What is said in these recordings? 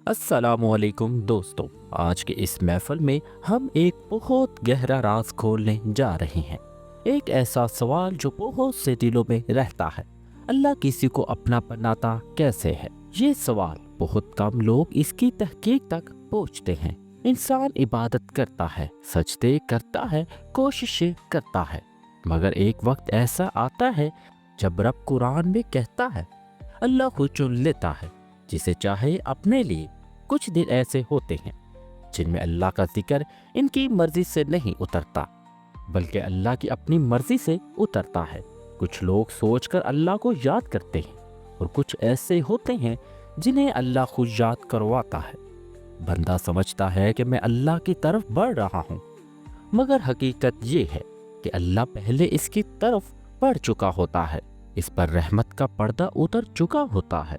السلام علیکم دوستو، آج کے اس محفل میں ہم ایک بہت گہرا راز کھولنے جا رہے ہیں۔ ایک ایسا سوال جو بہت سے دلوں میں رہتا ہے: اللہ کسی کو اپنا بناتا کیسے ہے؟ یہ سوال بہت کم لوگ اس کی تحقیق تک پہنچتے ہیں۔ انسان عبادت کرتا ہے، سجدے کرتا ہے، کوششیں کرتا ہے، مگر ایک وقت ایسا آتا ہے جب رب قرآن میں کہتا ہے، اللہ خود چن لیتا ہے جسے چاہے اپنے لیے۔ کچھ دن ایسے ہوتے ہیں جن میں اللہ کا ذکر ان کی مرضی سے نہیں اترتا بلکہ اللہ کی اپنی مرضی سے اترتا ہے۔ کچھ لوگ سوچ کر اللہ کو یاد کرتے ہیں اور کچھ ایسے ہوتے ہیں جنہیں اللہ خود یاد کرواتا ہے۔ بندہ سمجھتا ہے کہ میں اللہ کی طرف بڑھ رہا ہوں، مگر حقیقت یہ ہے کہ اللہ پہلے اس کی طرف بڑھ چکا ہوتا ہے، اس پر رحمت کا پردہ اتر چکا ہوتا ہے۔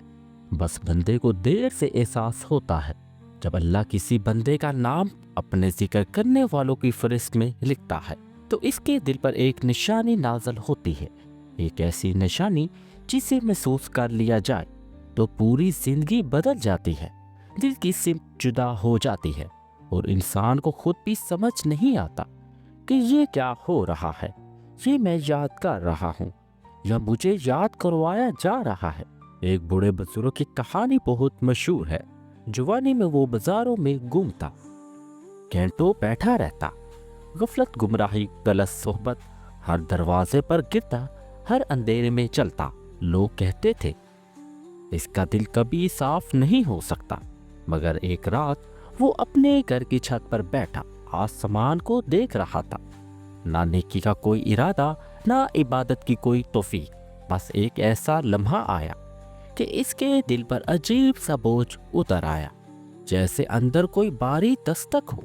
بس بندے کو دیر سے احساس ہوتا ہے جب اللہ کسی بندے کا نام اپنے ذکر کرنے والوں کی فہرست میں لکھتا ہے تو اس کے دل پر ایک نشانی نازل ہوتی ہے، ایک ایسی نشانی جسے محسوس کر لیا جائے تو پوری زندگی بدل جاتی ہے، دل کی سمت جدا ہو جاتی ہے اور انسان کو خود بھی سمجھ نہیں آتا کہ یہ کیا ہو رہا ہے، یہ میں یاد کر رہا ہوں یا مجھے یاد کروایا جا رہا ہے۔ ایک بوڑھے بزرگ کی کہانی بہت مشہور ہے۔ جوانی میں وہ بازاروں میں گھومتا، گھنٹوں بیٹھا رہتا، غفلت، گمراہی، غلط صحبت، ہر دروازے پر گرتا، ہر اندھیرے میں چلتا۔ لوگ کہتے تھے اس کا دل کبھی صاف نہیں ہو سکتا، مگر ایک رات وہ اپنے گھر کی چھت پر بیٹھا آسمان کو دیکھ رہا تھا۔ نہ نیکی کا کوئی ارادہ، نہ عبادت کی کوئی توفیق، بس ایک ایسا لمحہ آیا کہ اس کے دل پر عجیب سا بوجھ اتر آیا، جیسے اندر کوئی باری دستک ہو۔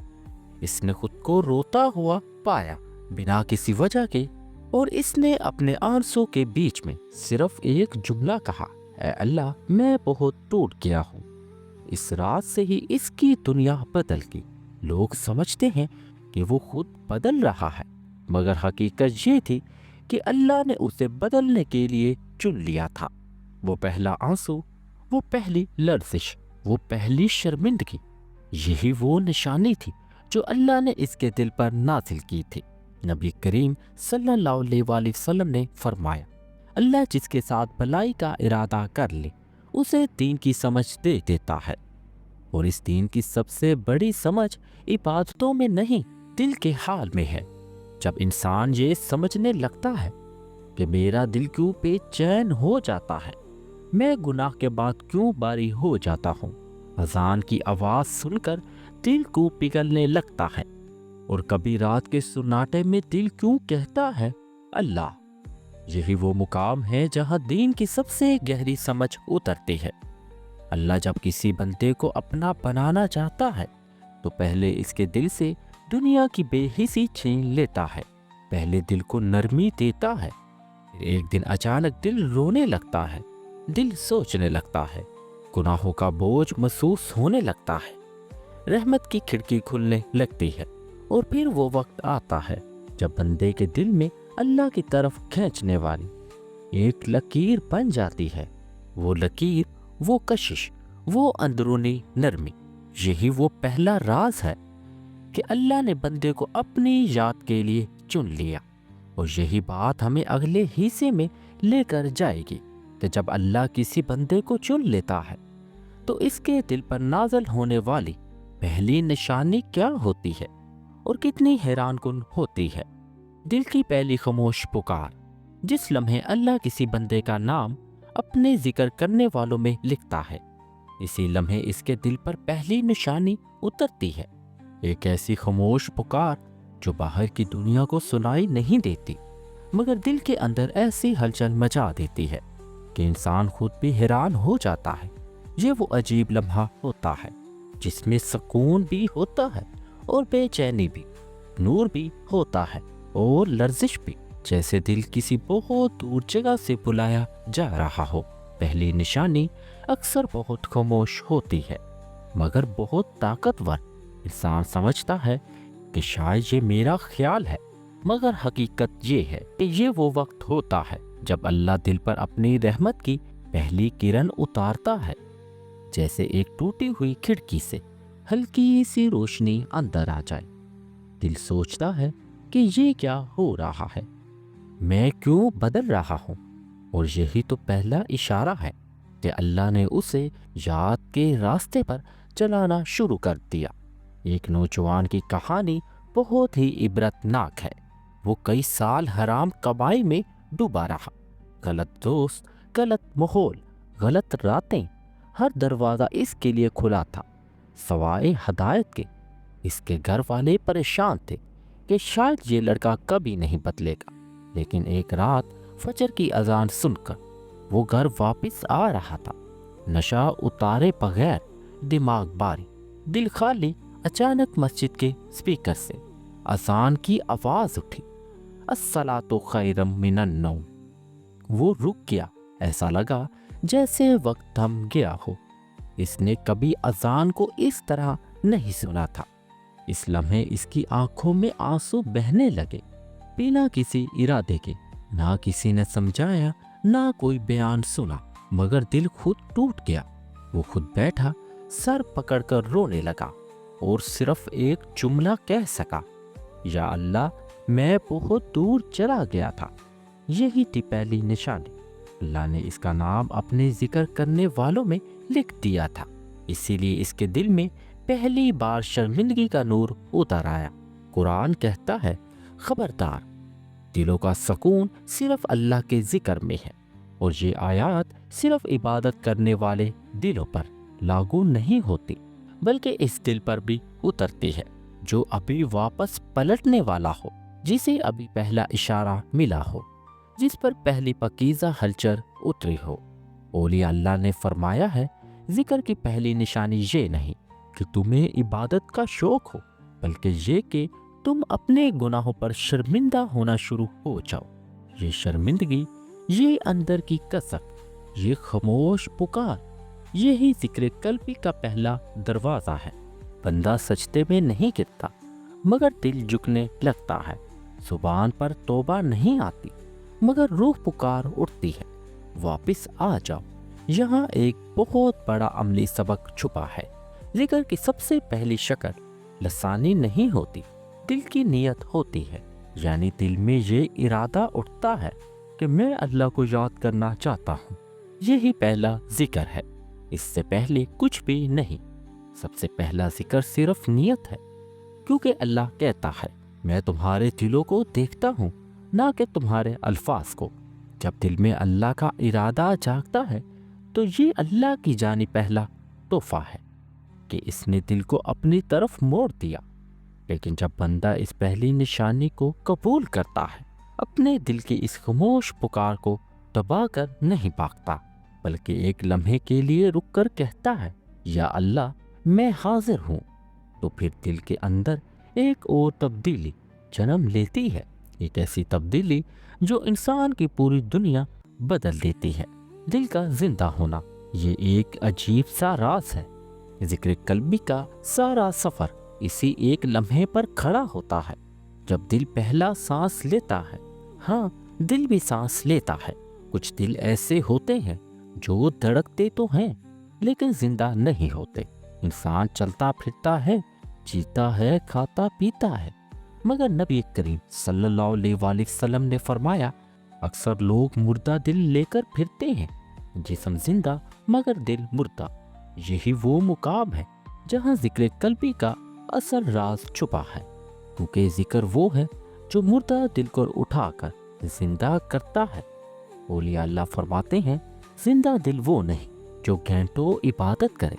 اس نے خود کو روتا ہوا پایا بنا کسی وجہ کے، اور اس نے اپنے آنسوں کے بیچ میں صرف ایک جملہ کہا: اے اللہ، میں بہت ٹوٹ گیا ہوں۔ اس رات سے ہی اس کی دنیا بدل گئی۔ لوگ سمجھتے ہیں کہ وہ خود بدل رہا ہے، مگر حقیقت یہ تھی کہ اللہ نے اسے بدلنے کے لیے چن لیا تھا۔ وہ پہلا آنسو، وہ پہلی لرزش، وہ پہلی شرمندگی، یہی وہ نشانی تھی جو اللہ نے اس کے دل پر نازل کی تھی۔ نبی کریم صلی اللہ علیہ وآلہ وسلم نے فرمایا، اللہ جس کے ساتھ بھلائی کا ارادہ کر لے اسے دین کی سمجھ دے دیتا ہے، اور اس دین کی سب سے بڑی سمجھ عبادتوں میں نہیں، دل کے حال میں ہے۔ جب انسان یہ سمجھنے لگتا ہے کہ میرا دل کیوں بے چین ہو جاتا ہے، میں گناہ کے بعد کیوں باری ہو جاتا ہوں، اذان کی آواز سن کر دل کو پگھلنے لگتا ہے، اور کبھی رات کے سناٹے میں دل کیوں کہتا ہے اللہ، یہی وہ مقام ہے جہاں دین کی سب سے گہری سمجھ اترتی ہے۔ اللہ جب کسی بندے کو اپنا بنانا چاہتا ہے تو پہلے اس کے دل سے دنیا کی بے حسی چھین لیتا ہے، پہلے دل کو نرمی دیتا ہے، پھر ایک دن اچانک دل رونے لگتا ہے، دل سوچنے لگتا ہے، گناہوں کا بوجھ محسوس ہونے لگتا ہے، رحمت کی کھڑکی کھلنے لگتی ہے، اور پھر وہ وقت آتا ہے جب بندے کے دل میں اللہ کی طرف کھینچنے والی ایک لکیر بن جاتی ہے۔ وہ لکیر، وہ کشش، وہ اندرونی نرمی، یہی وہ پہلا راز ہے کہ اللہ نے بندے کو اپنی یاد کے لیے چن لیا، اور یہی بات ہمیں اگلے حصے میں لے کر جائے گی کہ جب اللہ کسی بندے کو چن لیتا ہے تو اس کے دل پر نازل ہونے والی پہلی نشانی کیا ہوتی ہے اور کتنی حیران کن ہوتی ہے۔ دل کی پہلی خاموش پکار، جس لمحے اللہ کسی بندے کا نام اپنے ذکر کرنے والوں میں لکھتا ہے، اسی لمحے اس کے دل پر پہلی نشانی اترتی ہے، ایک ایسی خاموش پکار جو باہر کی دنیا کو سنائی نہیں دیتی، مگر دل کے اندر ایسی ہلچل مچا دیتی ہے کہ انسان خود بھی حیران ہو جاتا ہے۔ یہ وہ عجیب لمحہ ہوتا ہے جس میں سکون بھی ہوتا ہے اور بے چینی بھی، نور بھی ہوتا ہے اور لرزش بھی، جیسے دل کسی بہت دور جگہ سے بلایا جا رہا ہو۔ پہلی نشانی اکثر بہت خاموش ہوتی ہے مگر بہت طاقتور۔ انسان سمجھتا ہے کہ شاید یہ میرا خیال ہے، مگر حقیقت یہ ہے کہ یہ وہ وقت ہوتا ہے جب اللہ دل پر اپنی رحمت کی پہلی کرن اتارتا ہے۔ جیسے ایک ٹوٹی ہوئی کھڑکی سے ہلکی سی روشنی اندر آ جائے۔ دل سوچتا ہے کہ یہ کیا ہو رہا ہے، میں کیوں بدل رہا ہوں؟ اور یہی تو پہلا اشارہ ہے کہ اللہ نے اسے یاد کے راستے پر چلانا شروع کر دیا۔ ایک نوجوان کی کہانی بہت ہی عبرتناک ہے۔ وہ کئی سال حرام کمائی میں ڈوبا رہا، غلط دوست، غلط ماحول، غلط راتیں، ہر دروازہ اس کے لیے کھلا تھا سوائے ہدایت کے۔ اس کے گھر والے پریشان تھے کہ شاید یہ لڑکا کبھی نہیں بدلے گا، لیکن ایک رات فجر کی اذان سن کر وہ گھر واپس آ رہا تھا، نشہ اتارے بغیر، دماغ باری، دل خالی۔ اچانک مسجد کے اسپیکر سے اذان کی آواز اٹھی، الصلاۃ خیر من النوم۔ وہ رک گیا، ایسا لگا جیسے وقت تھم گیا ہو۔ اس نے کبھی اذان کو اس طرح نہیں سنا تھا۔ اس لمحے اس کی آنکھوں میں آنسو بہنے لگے، بنا کسی ارادے کے۔ نہ کسی نے سمجھایا، نہ کوئی بیان سنا، مگر دل خود ٹوٹ گیا۔ وہ خود بیٹھا، سر پکڑ کر رونے لگا اور صرف ایک جملہ کہہ سکا، یا اللہ، میں بہت دور چلا گیا تھا۔ یہی تھی پہلی نشانی۔ اللہ نے اس کا نام اپنے ذکر کرنے والوں میں لکھ دیا تھا، اسی لیے اس کے دل میں پہلی بار شرمندگی کا نور اتر آیا۔ قرآن کہتا ہے، خبردار، دلوں کا سکون صرف اللہ کے ذکر میں ہے، اور یہ آیات صرف عبادت کرنے والے دلوں پر لاگو نہیں ہوتی، بلکہ اس دل پر بھی اترتی ہے جو ابھی واپس پلٹنے والا ہو، جسے ابھی پہلا اشارہ ملا ہو، جس پر پہلی پاکیزہ ہلچل اتری ہو۔ اولیاء اللہ نے فرمایا ہے، ذکر کی پہلی نشانی یہ نہیں کہ تمہیں عبادت کا شوق ہو، بلکہ یہ کہ تم اپنے گناہوں پر شرمندہ ہونا شروع ہو جاؤ۔ یہ شرمندگی، یہ اندر کی کسک، یہ خاموش پکار، یہی ذکر قلبی کا پہلا دروازہ ہے۔ بندہ سجدے میں نہیں گرتا، مگر دل جھکنے لگتا ہے۔ زبان پر توبہ نہیں آتی، مگر روح پکار اٹھتی ہے، واپس آ جاؤ۔ یہاں ایک بہت بڑا عملی سبق چھپا ہے۔ ذکر کی سب سے پہلی شکل لسانی نہیں ہوتی، دل کی نیت ہوتی ہے۔ یعنی دل میں یہ ارادہ اٹھتا ہے کہ میں اللہ کو یاد کرنا چاہتا ہوں۔ یہی پہلا ذکر ہے، اس سے پہلے کچھ بھی نہیں۔ سب سے پہلا ذکر صرف نیت ہے، کیونکہ اللہ کہتا ہے، میں تمہارے دلوں کو دیکھتا ہوں، نہ کہ تمہارے الفاظ کو۔ جب دل میں اللہ کا ارادہ جاگتا ہے تو یہ اللہ کی جانب پہلا تحفہ ہے کہ اس نے دل کو اپنی طرف موڑ دیا۔ لیکن جب بندہ اس پہلی نشانی کو قبول کرتا ہے، اپنے دل کی اس خاموش پکار کو دبا کر نہیں بھاگتا، بلکہ ایک لمحے کے لیے رک کر کہتا ہے، یا اللہ، میں حاضر ہوں، تو پھر دل کے اندر ایک اور تبدیلی جنم لیتی ہے، ایک ایسی تبدیلی جو انسان کی پوری دنیا بدل دیتی ہے۔ دل کا زندہ ہونا، یہ ایک عجیب سا راز ہے۔ ذکر قلبی کا سارا سفر اسی ایک لمحے پر کھڑا ہوتا ہے، جب دل پہلا سانس لیتا ہے۔ ہاں، دل بھی سانس لیتا ہے۔ کچھ دل ایسے ہوتے ہیں جو دھڑکتے تو ہیں لیکن زندہ نہیں ہوتے۔ انسان چلتا پھرتا ہے، جیتا ہے، کھاتا پیتا ہے، مگر نبی کریم صلی اللہ علیہ وآلہ وسلم نے فرمایا، اکثر لوگ مردہ دل لے کر پھرتے ہیں، جسم زندہ مگر دل مردہ۔ یہی وہ مقام ہے جہاں ذکر قلبی کا اصل راز چھپا ہے، کیونکہ ذکر وہ ہے جو مردہ دل کو اٹھا کر زندہ کرتا ہے۔ اولیاء اللہ فرماتے ہیں، زندہ دل وہ نہیں جو گھنٹوں عبادت کرے،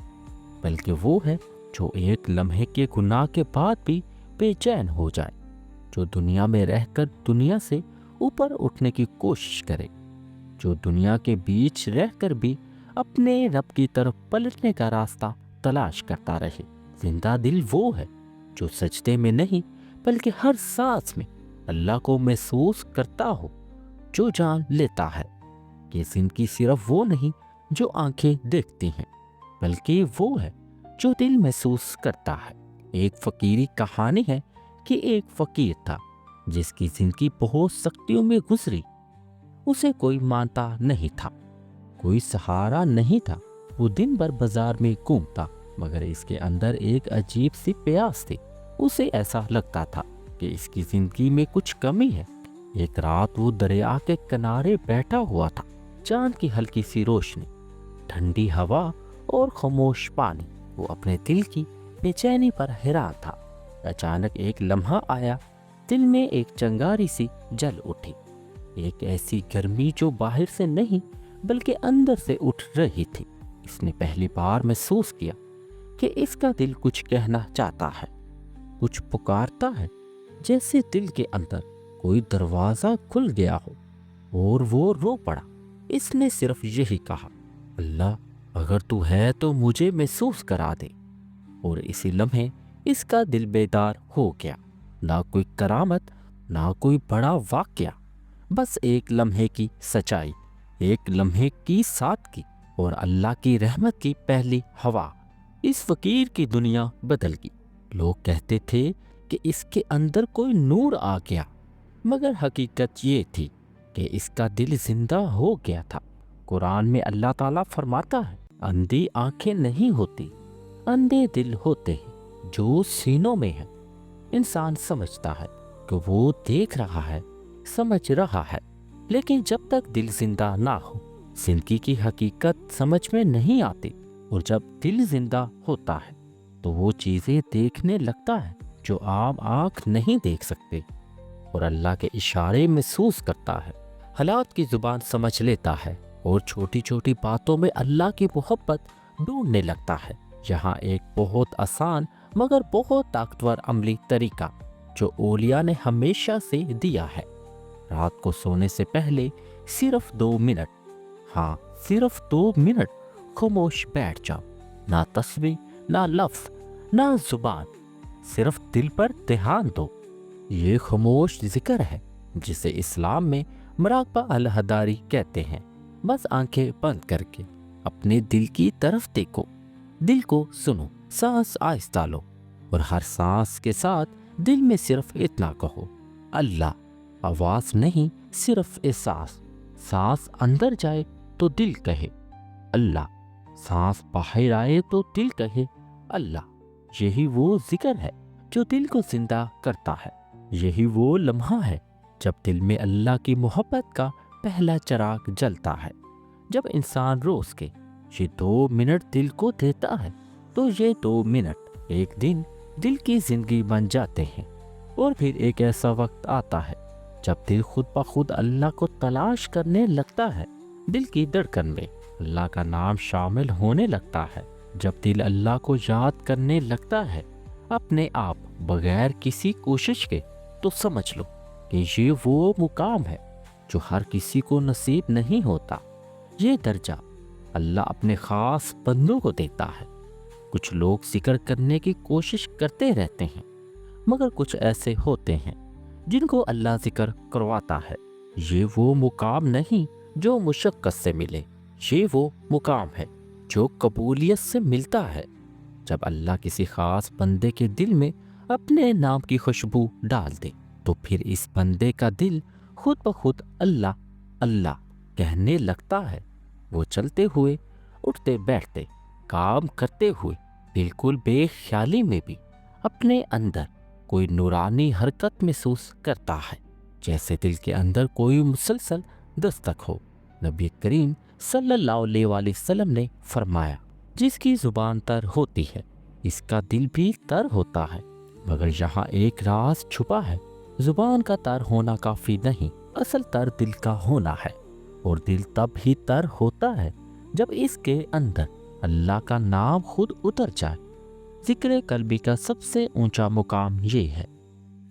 بلکہ وہ ہے جو ایک لمحے کے گناہ کے بعد بھی بے چین ہو جائے، جو دنیا میں رہ کر دنیا سے اوپر اٹھنے کی کوشش کرے، جو دنیا کے بیچ رہ کر بھی اپنے رب کی طرف پلٹنے کا راستہ تلاش کرتا رہے۔ زندہ دل وہ ہے جو سجدے میں نہیں بلکہ ہر سانس میں اللہ کو محسوس کرتا ہو، جو جان لیتا ہے کہ زندگی صرف وہ نہیں جو آنکھیں دیکھتی ہیں، بلکہ وہ ہے جو دل محسوس کرتا ہے۔ ایک فقیری کہانی ہے کہ ایک فقیر تھا جس کی زندگی بہت سختیوں میں گزری۔ اسے کوئی مانتا نہیں تھا، کوئی سہارا نہیں تھا، وہ دن بھر بازار میں گھومتا مگر اس کے اندر ایک عجیب سی پیاس تھی۔ اسے ایسا لگتا تھا کہ اس کی زندگی میں کچھ کمی ہے۔ ایک رات وہ دریا کے کنارے بیٹھا ہوا تھا، چاند کی ہلکی سی روشنی، ٹھنڈی ہوا اور خاموش پانی۔ وہ اپنے دل کی بے چینی پر حیران تھا۔ اچانک ایک لمحہ آیا، دل میں ایک چنگاری سی جل اٹھی، ایک ایسی گرمی جو باہر سے نہیں بلکہ اندر سے اٹھ رہی تھی۔ اس نے پہلی بار محسوس کیا کہ اس کا دل کچھ کہنا چاہتا ہے، کچھ پکارتا ہے، جیسے دل کے اندر کوئی دروازہ کھل گیا ہو، اور وہ رو پڑا۔ اس نے صرف یہی کہا، اللہ اگر تو ہے تو مجھے محسوس کرا دے۔ اور اسی لمحے اس کا دل بیدار ہو گیا۔ نہ کوئی کرامت، نہ کوئی بڑا واقعہ، بس ایک لمحے کی سچائی، ایک لمحے کی سادگی اور اللہ کی رحمت کی پہلی ہوا۔ اس فقیر کی دنیا بدل گئی۔ لوگ کہتے تھے کہ اس کے اندر کوئی نور آ گیا، مگر حقیقت یہ تھی کہ اس کا دل زندہ ہو گیا تھا۔ قرآن میں اللہ تعالیٰ فرماتا ہے، اندھی آنکھیں نہیں ہوتی، اندھے دل ہوتے ہیں جو سینوں میں ہے۔ انسان سمجھتا ہے کہ وہ دیکھ رہا ہے، سمجھ رہا ہے، لیکن جب تک دل زندہ نہ ہو زندگی کی حقیقت سمجھ میں نہیں آتی۔ اور جب دل زندہ ہوتا ہے تو وہ چیزیں دیکھنے لگتا ہے جو عام آنکھ نہیں دیکھ سکتے، اور اللہ کے اشارے محسوس کرتا ہے، حالات کی زبان سمجھ لیتا ہے، اور چھوٹی چھوٹی باتوں میں اللہ کی محبت ڈھونڈنے لگتا ہے۔ یہاں ایک بہت آسان مگر بہت طاقتور عملی طریقہ جو اولیاء نے ہمیشہ سے دیا ہے۔ رات کو سونے سے پہلے صرف 2 منٹ، ہاں صرف 2 منٹ خاموش بیٹھ جاؤ۔ نہ تسبیح، نہ لفظ، نہ زبان، صرف دل پر دھیان دو۔ یہ خاموش ذکر ہے جسے اسلام میں مراقبہ الہداری کہتے ہیں۔ بس آنکھیں بند کر کے اپنے دل کی طرف دیکھو، دل کو سنو، سانس آہستہ لو، اور ہر سانس کے ساتھ دل میں صرف اتنا کہو، اللہ۔ آواز نہیں، صرف احساس۔ سانس اندر جائے تو دل کہے اللہ، سانس باہر آئے تو دل کہے اللہ۔ یہی وہ ذکر ہے جو دل کو زندہ کرتا ہے۔ یہی وہ لمحہ ہے جب دل میں اللہ کی محبت کا پہلا چراغ جلتا ہے۔ جب انسان روز کے یہ 2 منٹ دل کو دیتا ہے تو یہ 2 منٹ ایک دن دل کی زندگی بن جاتے ہیں۔ اور پھر ایک ایسا وقت آتا ہے جب دل خود بخود اللہ کو تلاش کرنے لگتا ہے۔ دل کی دھڑکن میں اللہ کا نام شامل ہونے لگتا ہے۔ جب دل اللہ کو یاد کرنے لگتا ہے اپنے آپ بغیر کسی کوشش کے، تو سمجھ لو کہ یہ وہ مقام ہے جو ہر کسی کو نصیب نہیں ہوتا۔ یہ درجہ اللہ اپنے خاص بندوں کو دیتا ہے۔ کچھ لوگ ذکر کرنے کی کوشش کرتے رہتے ہیں، مگر کچھ ایسے ہوتے ہیں جن کو اللہ ذکر کرواتا ہے۔ یہ وہ مقام نہیں جو مشقت سے ملے، یہ وہ مقام ہے جو قبولیت سے ملتا ہے۔ جب اللہ کسی خاص بندے کے دل میں اپنے نام کی خوشبو ڈال دے تو پھر اس بندے کا دل خود بخود اللہ اللہ کہنے لگتا ہے۔ وہ چلتے ہوئے، اٹھتے بیٹھتے، کام کرتے ہوئے، بالکل بے خیالی میں بھی اپنے اندر کوئی نورانی حرکت محسوس کرتا ہے، جیسے دل کے اندر کوئی مسلسل دستک ہو۔ نبی کریم صلی اللہ علیہ وآلہ وسلم نے فرمایا، جس کی زبان تر ہوتی ہے اس کا دل بھی تر ہوتا ہے۔ مگر یہاں ایک راز چھپا ہے، زبان کا تر ہونا کافی نہیں، اصل تر دل کا ہونا ہے، اور دل تب ہی تر ہوتا ہے جب اس کے اندر اللہ کا نام خود اتر جائے۔ ذکر قلبی کا سب سے اونچا مقام یہ ہے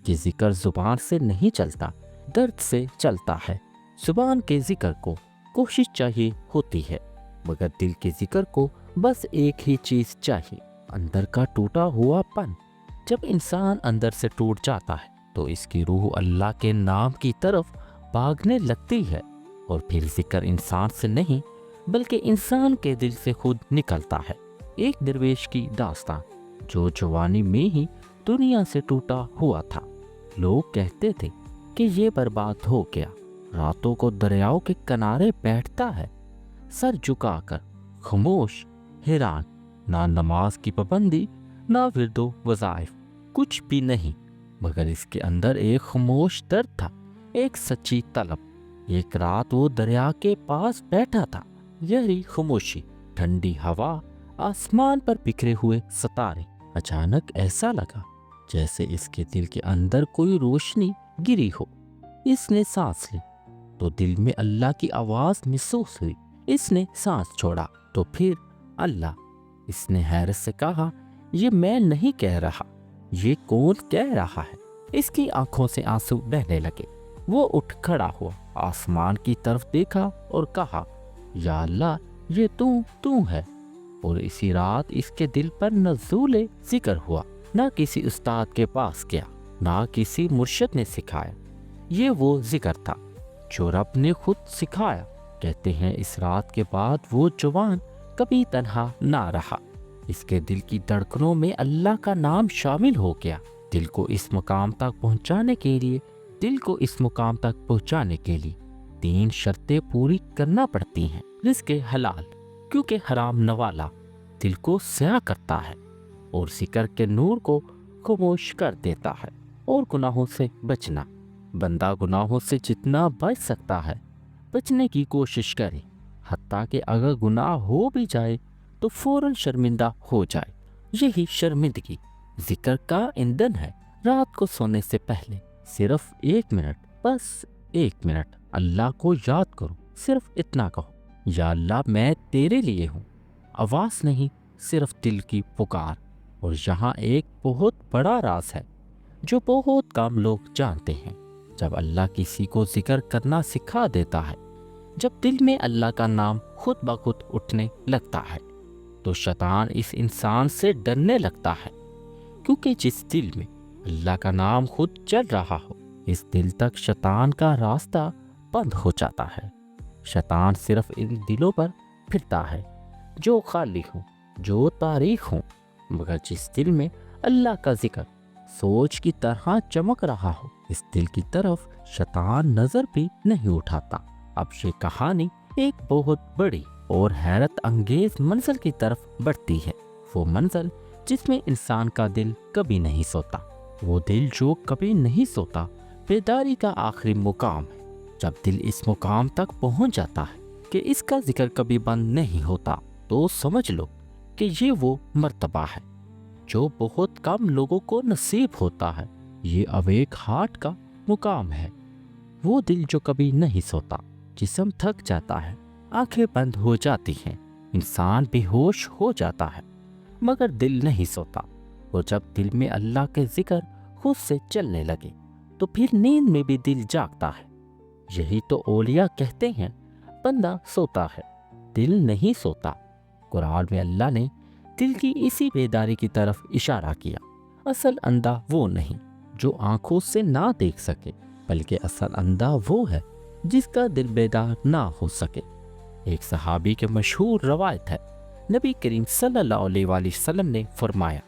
کہ ذکر زبان سے نہیں چلتا، درد سے چلتا ہے۔ زبان کے ذکر کو کوشش چاہیے ہوتی ہے، مگر دل کے ذکر کو بس ایک ہی چیز چاہیے، اندر کا ٹوٹا ہوا پن۔ جب انسان اندر سے ٹوٹ جاتا ہے تو اس کی روح اللہ کے نام کی طرف بھاگنے لگتی ہے، اور پھر ذکر انسان سے نہیں بلکہ انسان کے دل سے خود نکلتا ہے۔ ایک درویش کی داستان جو جوانی میں ہی دنیا سے ٹوٹا ہوا تھا۔ لوگ کہتے تھے کہ یہ برباد ہو گیا، راتوں کو دریاؤں کے کنارے بیٹھتا ہے، سر جھکا کر خاموش، حیران، نہ نماز کی پابندی، نہ ورد و وظائف، کچھ بھی نہیں، مگر اس کے اندر ایک خاموش درد تھا، ایک سچی طلب۔ ایک رات وہ دریا کے پاس بیٹھا تھا، گہری خاموشی، ٹھنڈی ہوا، آسمان پر بکھرے ہوئے ستارے۔ اچانک ایسا لگا جیسے اس کے دل کے اندر کوئی روشنی گری ہو۔ اس نے سانس لی تو دل میں اللہ کی آواز محسوس ہوئی۔ اس نے سانس چھوڑا تو پھر اللہ۔ اس نے حیرت سے کہا، یہ میں نہیں کہہ رہا، یہ کون کہہ رہا ہے؟ اس کی آنکھوں سے آنسو بہنے لگے۔ وہ اٹھ کھڑا ہوا، آسمان کی طرف دیکھا اور کہا، یا اللہ، یہ تو ہے۔ اور اسی رات اس کے دل پر نزول ذکر ہوا۔ نہ کسی استاد کے پاس گیا، نہ کسی مرشد نے سکھایا، یہ وہ ذکر تھا جو رب نے خود سکھایا۔ کہتے ہیں اس رات کے بعد وہ جوان کبھی تنہا نہ رہا۔ اس کے دل کی دھڑکنوں میں اللہ کا نام شامل ہو گیا۔ دل کو اس مقام تک پہنچانے کے لیے 3 شرطیں پوری کرنا پڑتی ہیں۔ رزق حلال، کیونکہ حرام نوالا دل کو سیاہ کرتا ہے اور ذکر کے نور کو خاموش کر دیتا ہے۔ اور گناہوں سے بچنا، بندہ گناہوں سے جتنا بچ سکتا ہے بچنے کی کوشش کرے، حتیٰ کہ اگر گناہ ہو بھی جائے تو فوراً شرمندہ ہو جائے۔ یہی شرمندگی ذکر کا ایندھن ہے۔ رات کو سونے سے پہلے صرف 1 منٹ، بس 1 منٹ اللہ کو یاد کرو۔ صرف اتنا کہو، یا اللہ میں تیرے لیے ہوں، آواز نہیں، صرف دل کی پکار۔ اور یہاں ایک بہت بڑا راز ہے جو بہت کم لوگ جانتے ہیں۔ جب اللہ کسی کو ذکر کرنا سکھا دیتا ہے، جب دل میں اللہ کا نام خود بخود اٹھنے لگتا ہے، تو شیطان اس انسان سے ڈرنے لگتا ہے، کیونکہ جس دل میں اللہ کا نام خود چل رہا ہو، اس دل تک شیطان کا راستہ بند ہو جاتا ہے۔ شیطان صرف ان دلوں پر پھرتا ہے جو خالی ہوں، جو تاریخ ہوں، مگر جس دل میں اللہ کا ذکر سوچ کی طرح چمک رہا ہو، اس دل کی طرف شیطان نظر بھی نہیں اٹھاتا۔ اب یہ کہانی ایک بہت بڑی اور حیرت انگیز منزل کی طرف بڑھتی ہے۔ وہ منزل جس میں انسان کا دل کبھی نہیں سوتا، وہ دل جو کبھی نہیں سوتا، بیداری کا آخری مقام ہے۔ جب دل اس مقام تک پہنچ جاتا ہے کہ اس کا ذکر کبھی بند نہیں ہوتا، تو سمجھ لو کہ یہ وہ مرتبہ ہے جو بہت کم لوگوں کو نصیب ہوتا ہے۔ یہ اویک ہارٹ کا مقام ہے، وہ دل جو کبھی نہیں سوتا۔ جسم تھک جاتا ہے، آنکھیں بند ہو جاتی ہیں، انسان بے ہوش ہو جاتا ہے، مگر دل نہیں سوتا۔ اور جب دل میں اللہ کے ذکر خود سے چلنے لگے تو پھر نیند میں بھی دل جاگتا ہے۔ یہی تو اولیاء کہتے ہیں، بندہ سوتا ہے، دل نہیں سوتا۔ قرآن میں اللہ نے دل کی اسی بیداری کی طرف اشارہ کیا۔ اصل اندھا وہ نہیں جو آنکھوں سے نہ دیکھ سکے، بلکہ اصل اندھا وہ ہے جس کا دل بیدار نہ ہو سکے۔ ایک صحابی کے مشہور روایت ہے، نبی کریم صلی اللہ علیہ وآلہ وسلم نے فرمایا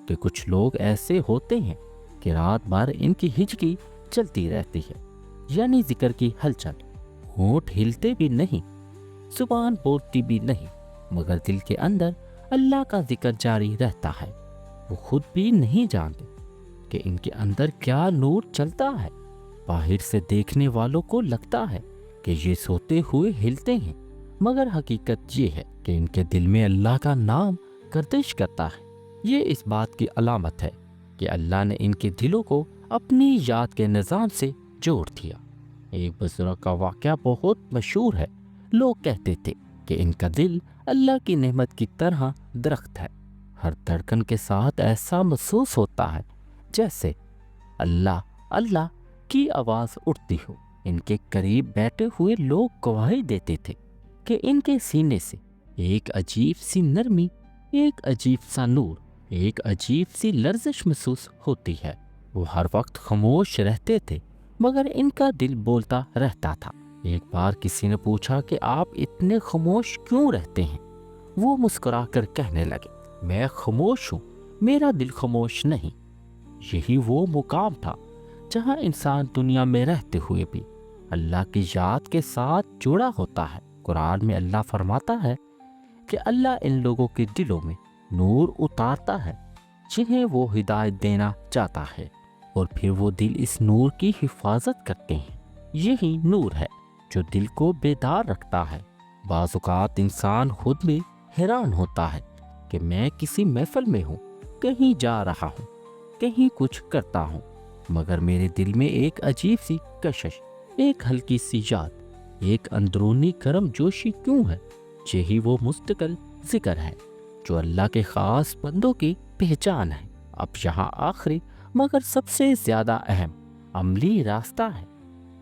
کہ کچھ لوگ ایسے ہوتے ہیں کہ رات بھر ان کی ہجکی چلتی رہتی ہے، یعنی ذکر کی ہلچل، ہونٹ ہلتے بھی نہیں، زبان بولتی بھی نہیں، مگر دل کے اندر اللہ کا ذکر جاری رہتا ہے۔ وہ خود بھی نہیں جانتے کہ ان کے اندر کیا نور چلتا ہے۔ باہر سے دیکھنے والوں کو لگتا ہے کہ یہ سوتے ہوئے ہلتے ہیں، مگر حقیقت یہ ہے کہ ان کے دل میں اللہ کا نام گردش کرتا ہے۔ یہ اس بات کی علامت ہے کہ اللہ نے ان کے دلوں کو اپنی یاد کے نظام سے جوڑ دیا۔ ایک بزرگ کا واقعہ بہت مشہور ہے۔ لوگ کہتے تھے کہ ان کا دل اللہ کی نعمت کی طرح درخت ہے، ہر دھڑکن کے ساتھ ایسا محسوس ہوتا ہے جیسے اللہ اللہ کی آواز اٹھتی ہو۔ ان کے قریب بیٹھے ہوئے لوگ گواہی دیتے تھے کہ ان کے سینے سے ایک عجیب سی نرمی، ایک عجیب سا نور، ایک عجیب سی لرزش محسوس ہوتی ہے۔ وہ ہر وقت خاموش رہتے تھے، مگر ان کا دل بولتا رہتا تھا۔ ایک بار کسی نے پوچھا کہ آپ اتنے خاموش کیوں رہتے ہیں؟ وہ مسکرا کر کہنے لگے، میں خاموش ہوں، میرا دل خاموش نہیں۔ یہی وہ مقام تھا جہاں انسان دنیا میں رہتے ہوئے بھی اللہ کی یاد کے ساتھ جڑا ہوتا ہے۔ قرآن میں اللہ فرماتا ہے، کہ اللہ ان لوگوں کے دلوں میں نور اتارتا ہے جنہیں وہ ہدایت دینا چاہتا ہے، اور پھر وہ دل اس نور کی حفاظت کرتے ہیں۔ یہی نور ہے جو دل کو بیدار رکھتا ہے۔ بعض اوقات انسان خود میں حیران ہوتا ہے کہ میں کسی محفل میں ہوں، کہیں جا رہا ہوں، کہیں کچھ کرتا ہوں، مگر میرے دل میں ایک عجیب سی کشش، ایک ہلکی سی یاد، ایک اندرونی گرم جوشی کیوں ہے؟ یہی وہ مستقل ذکر ہے جو اللہ کے خاص بندوں کی پہچان ہے۔ اب یہاں آخری مگر سب سے زیادہ اہم عملی راستہ ہے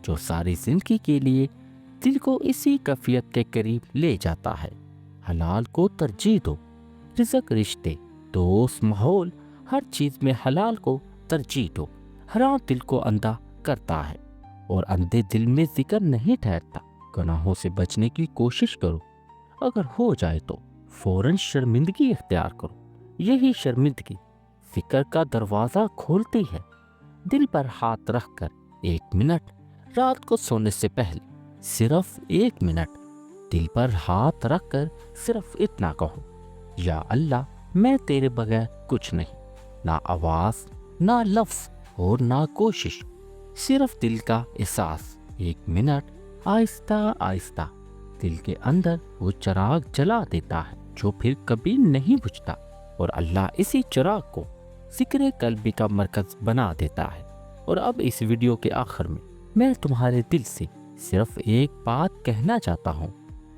جو ساری زندگی کے لیے دل کو اسی کیفیت کے قریب لے جاتا ہے۔ حلال کو ترجیح دو۔ رزق، رشتے، دوست، ماحول، ہر چیز میں حلال کو ترجیح دو۔ حرام دل کو اندھا کرتا ہے اور اندھے دل میں ذکر نہیں ٹھہرتا۔ گناہوں سے بچنے کی کوشش کرو، اگر ہو جائے تو فوراً شرمندگی اختیار کرو۔ یہی شرمندگی فکر کا دروازہ کھولتی ہے۔ دل پر ہاتھ رکھ کر 1 منٹ رات کو سونے سے پہلے، صرف 1 منٹ دل پر ہاتھ رکھ کر صرف اتنا کہو، یا اللہ میں تیرے بغیر کچھ نہیں، نہ آواز، نہ لفظ اور نہ کوشش، صرف دل کا احساس۔ 1 منٹ آہستہ آہستہ دل کے اندر وہ چراغ جلا دیتا ہے جو پھر کبھی نہیں بجھتا، اور اللہ اسی چراغ کو ذکر قلبی کا مرکز بنا دیتا ہے۔ اور اب اس ویڈیو کے آخر میں تمہارے دل سے صرف ایک بات کہنا چاہتا ہوں۔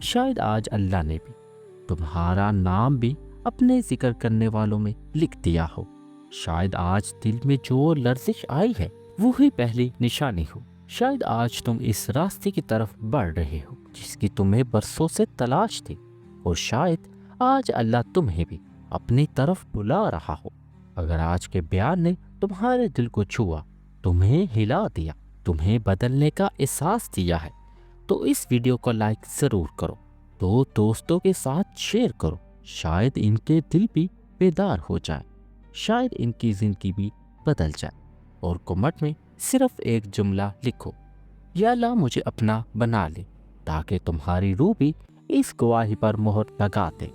شاید آج اللہ نے بھی تمہارا نام بھی اپنے ذکر کرنے والوں میں لکھ دیا ہو۔ شاید آج دل میں جو لرزش آئی ہے وہی پہلی نشانی ہو۔ شاید آج تم اس راستے کی طرف بڑھ رہے ہو جس کی تمہیں برسوں سے تلاش تھی، اور شاید آج اللہ تمہیں بھی اپنی طرف بلا رہا ہو۔ اگر آج کے بیان نے تمہارے دل کو چھوا، تمہیں ہلا دیا، تمہیں بدلنے کا احساس دیا ہے، تو اس ویڈیو کو لائک ضرور کرو، تو دوستوں کے ساتھ شیئر کرو۔ شاید ان کے دل بھی بیدار ہو جائے، شاید ان کی زندگی بھی بدل جائے۔ اور کمنٹ میں صرف ایک جملہ لکھو، یا اللہ مجھے اپنا بنا لے، تاکہ تمہاری روح بھی اس گواہی پر مہر لگا دے۔